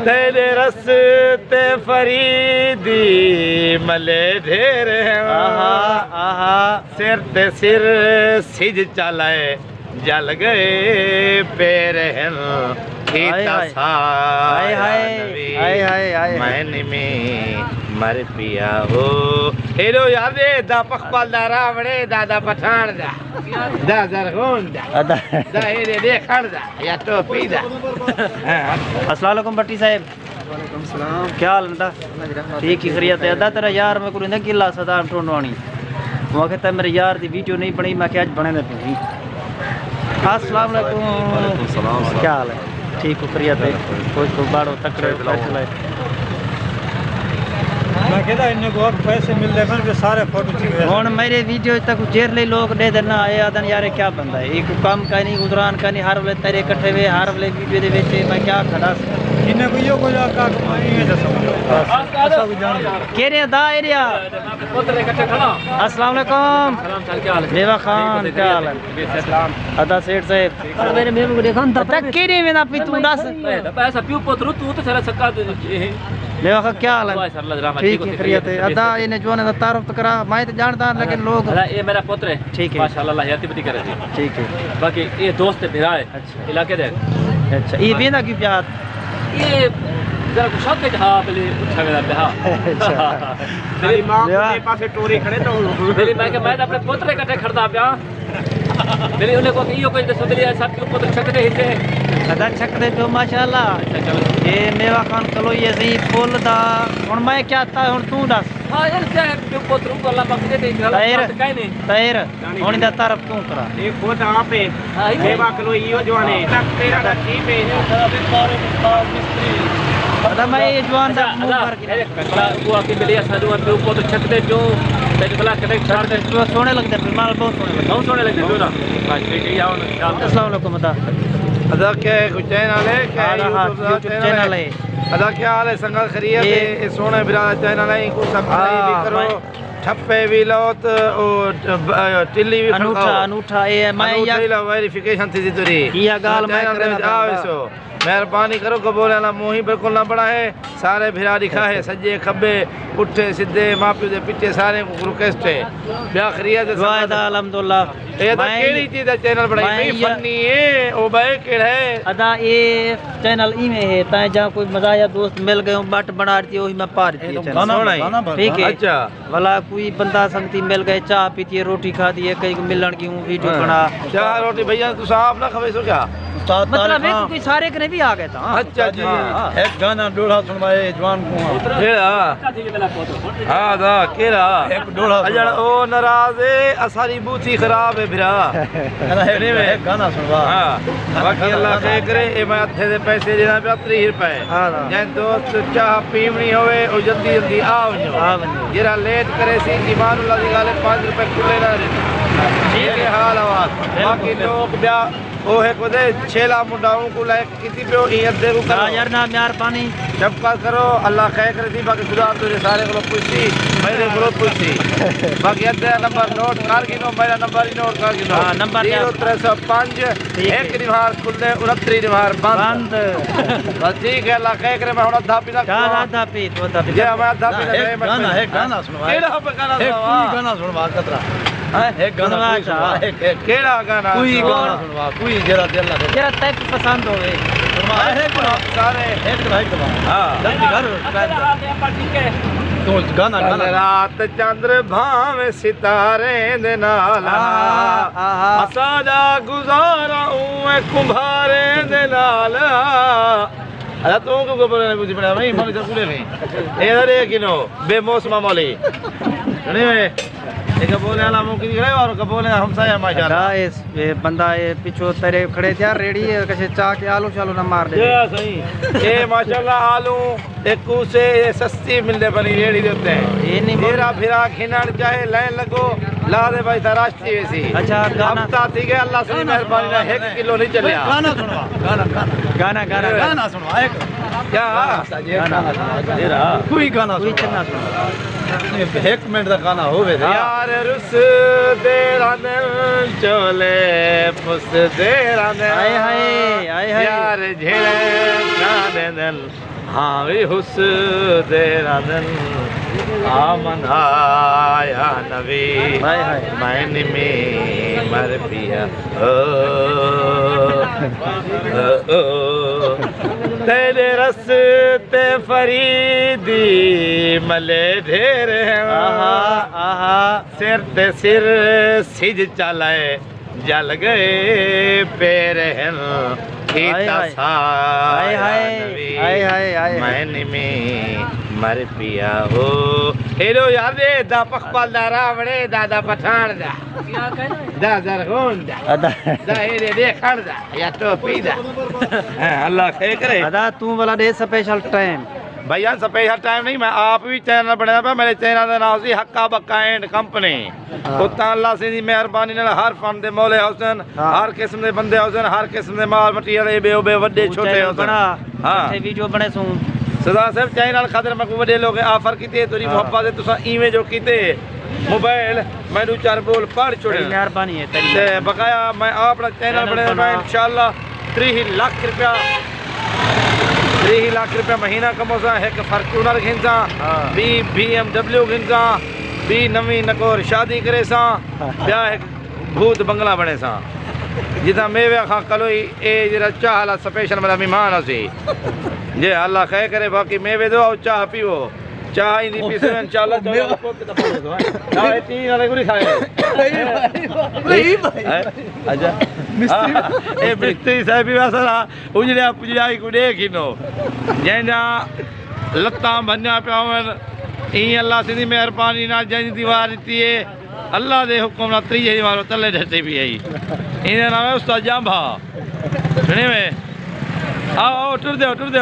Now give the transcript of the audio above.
तेरे रस्ते फरीदी मले ढेर सिर ते सिर सिज चलाए जल गए पैर मैंने में मर पिया हो हेलो यार दे दा पखपाल दा रावणे दादा पठान दा दा जरगोन दा दा हे दे खड़ दा या टोपी दा। अस्सलाम वालेकुम भट्टी साहब। वालेकुम सलाम। क्या हाल है? ठीक ही खैरियत है। अदा तेरा यार मैं कोई किला सदा ढूंढवानी मैं कहता मेरे यार दी वीडियो नहीं बनी मैं क्या बने दे। अस्सलाम वालेकुम। क्या हाल है? ठीक हो खैरियत है? कुछ को बाड़ो तकड़े चलाए मैं कहता इन्हें को पैसे मिल रहे हैं सारे फोटो खींच हुन मेरे वीडियो तक जेर ले लोग दे देना आए आदन यार क्या बंदा है एक काम का नहीं गुजरान का नहीं हर वेले तेरे इकट्ठे वे हर वेले वीडियो दे विच मैं क्या खड़ा इन्हें को यो को का कमाई है जैसा ऐसा भी जान केरे दा एरिया पुत्र इकट्ठे खड़ा। अस्सलाम वालेकुम। सलाम सर क्या हाल है? मेवा खान क्या हाल है? सलाम अदा सेठ साहब मेरे मेमू को देखो तक केरे में ना पी तू दस पैसा पियो पुत्र तू तो सारा सक्का मेवा खान क्या हाल है? ठीक है खैरियत है। अदा इन्हें जवान दा तारुफ तो करा मैं तो जानता लेकिन लोग ये मेरा पुत्र है। ठीक है माशाल्लाह हयाती बदी करे। ठीक है बाकी ये दोस्त है भिरा है। अच्छा इलाके दे। अच्छा ये बेना की प्यार ये जरा कुछ शौक है हां पहले उठा गया था। अच्छा मेरी मां के पास टोरी खड़े तो मेरी मां के मैं अपने पुत्र इकट्ठे खड़दा पिया मेरी उन्हें को यो कोई दसो मेरी सब के पुत्र छकदे हिते अदा छकदे तो माशाल्लाह ये मेवा खान कलो ये सही फुल दा हुन मैं क्या था हुन तू दस हां यार क्या है पुत्र को अल्लाह बख्शे दे गलत काई नहीं तैर हुन दा तरफ तू करा ये खुद आप है बेवा किलो यो जवाने तक तेरा दा ठीक है अदा मैं ये जवान दा मुंह भर के कला वो आके मिलिया साधु पे पुत्र छकदे जो तेरे कला कने छाड़ दे तो सोने लगते माल बहुत सोने लगते जो ना ठीक है आओ ना अस्सलाम वालेकुम अदा अदा क्या है कुछ चैनल है क्या यूट्यूब चैनल है अदा क्या हाल है संगल खैरियत है सोने बिरा चैनल है को सब्सक्राइब भी करो ठप्पे भी लौत और टिल्ली भी अनूठा ये मैं या वेरिफिकेशन थी तुरी ये गाल मैं आवसो मेहरबानी करो कबूल ना मोही बिल्कुल ना बड़ा है सारे भिरा दिखा है सज्जे खब्बे पुट्ठे सीधे मापियो दे पिटे सारे को रिक्वेस्ट है ब्या खैरियत है दुआ दा अल्हम्दुलिल्लाह ये तो केड़ी चीज दा चैनल बनाई नहीं फनी है ओ भाई केड़ा है अदा ये चैनल ई में है ता जा कोई मजा या दोस्त मिल गए बट बना दी ओही मैं पार दी चैनल ठीक है। अच्छा वाला कोई बंदा संगती मिल गए चाय पीती है रोटी खा दी है कहीं मिलन की वीडियो बना चाय रोटी भैया तू साहब ना खवे सो क्या मतलब है कोई सारे कने भी आ गए था। अच्छा जी एक गाना डोड़ा सुनवाए जवान को केड़ा हां दा केड़ा एक डोड़ा अजड़ ओ नाराज है असारी बूथी खराब है भिरा एक गाना सुनवा हां बाकी अल्लाह खैर करे ए मैं अथे दे पैसे देना पे 30 रुपए जे दोस्त चाह पीवनी होवे ओ जल्दी जल्दी आ वणो जेरा लेट करे सी ईमान अल्लाह दी गाले 5 रुपए खुले ना दे ठीक है हाल आवाज बाकी लोग ब्या ओ है को दे छेला मुंडाओं को लायक किसी पे ई अदे को करो यार ना यार पानी जब का करो अल्लाह खैर करे दी बाकी खुदा तो सारे को पूछी मेरे को पूछी बाकी अदे नंबर नोट कर गिनो मेरा नंबर ही नोट कर गिनो हां नंबर 0305 एक निवार खुले 29 निवार बंद बस ठीक है अल्लाह खैर करे मैं हुन आधा पीना गाना आधा पी तो आधा पी जे मैं आधा पीना गाना है गाना सुनवा केड़ा पे गाना सुनवा एक गाना सुनवा कतरा एक गाना एक केड़ा गाना कोई गाना सुनवा कोई जरा दिल लगे जरा तक पसंद होवे सुनवा एक सारे एक भाई दबा हां जल्दी कर ठीक है तो गाना गाना रात चंद्र भावे सितारे दे नाल असादा गुजारा उए कुंभारे दे नाल अरे तो को बोले बुझी पड़ा भाई माली चकुले में ए रे किनो बेमौसमा माली नहीं में एक बोले वाला मुकी दिख रहा है और कबोले हमसाया माशाल्लाह इस बंदा ये पीछे तेरे खड़े थे यार रेडी है कैसे चाह के आलू चालू ना मार दे ये सही ये माशाल्लाह आलू एक से सस्ती मिलने बनी रेडी देते हैं ये नहीं मेरा फिरा खिनाड़ चाहे लाइन लगो ला दे भाई राष्ट्रीय वैसी अच्छा हफ्ता थी गया अल्लाह से मेहरबानी ना 1 किलो नहीं चले गाना सुनवा गाना गाना गाना गाना गाना सुनवा एक क्या गाना कोई गाना कोई चलना सुन एक मिनट का गाना हो गया यार रुस दे रानल चोले पुस दे रानल हाय हाय हाय हाय यार झेले कानल हाँ भी हुस दे रानल आमन आया नबी हाय हाय मैंने में मर पिया ओ तेरे रस्ते फरीदी मले ढेर आहा आहा सिर ते सिर सिज चलाए जल गए पैर हैं हाय हाय हाय हाय हाय हाय मैंने में मर पिया हो हेरो यार दे दा पखपाल दा रावणे दादा पठान दा दा जरगोन दा अदा दा हेरे देखण दा या टोपी दा अल्लाह खैर करे अदा तू वाला दे स्पेशल टाइम भैया स्पेशल टाइम नहीं मैं आप भी चैनल बनाया पे मेरे चैनल का नाम सी हक्का बक्का एंड कंपनी उत्ता अल्लाह से दी मेहरबानी नाल हर फन दे मौले हुसन हर किस्म दे बंदे हुसन हर किस्म दे माल मटीरियल बे बे वड्डे छोटे हुसन बना हां इथे वीडियो बने सू सदा साहब चैनल खातिर मैं वड्डे लोग ऑफर कीते तोरी मोहब्बत से तुसा इवें जो कीते मोबाइल मैनू चार बोल पढ़ छोड़े मेहरबानी है तेरी ते बकाया मैं अपना चैनल बनाया मैं इंशाल्लाह 3 लाख रुपया 3 लाख रुपया महीना कमोसा एक फॉर्च्यूनर घिनसा बी BMW घिनसा बी नवी नकोर शादी करे सा ब्या एक भूत बंगला बने सा जिदा मेवे खां कलोई ए जरा चाह ला स्पेशल मेरा मेहमान सी जे अल्लाह खैर करे बाकी मेवे दो और चाह पियो चाह इंदी पीसे इंशाल्लाह चलो को कितना पड़े दो ना ए तीन वाले गुरी खाए नहीं भाई अच्छा मिस्त्री ए मिस्त्री साहब भी वासरा उजड़िया पुजड़ाई को देखिनो जेंजा लत्ता भन्या पावन ई अल्लाह सिंधी मेहरबानी ना जंज दीवार दी है अल्लाह दे हुक्म ना त्रीजे वारो तले ढटे भी आई इने नाम है उस्ताद जांभा सुने में आओ टुर दे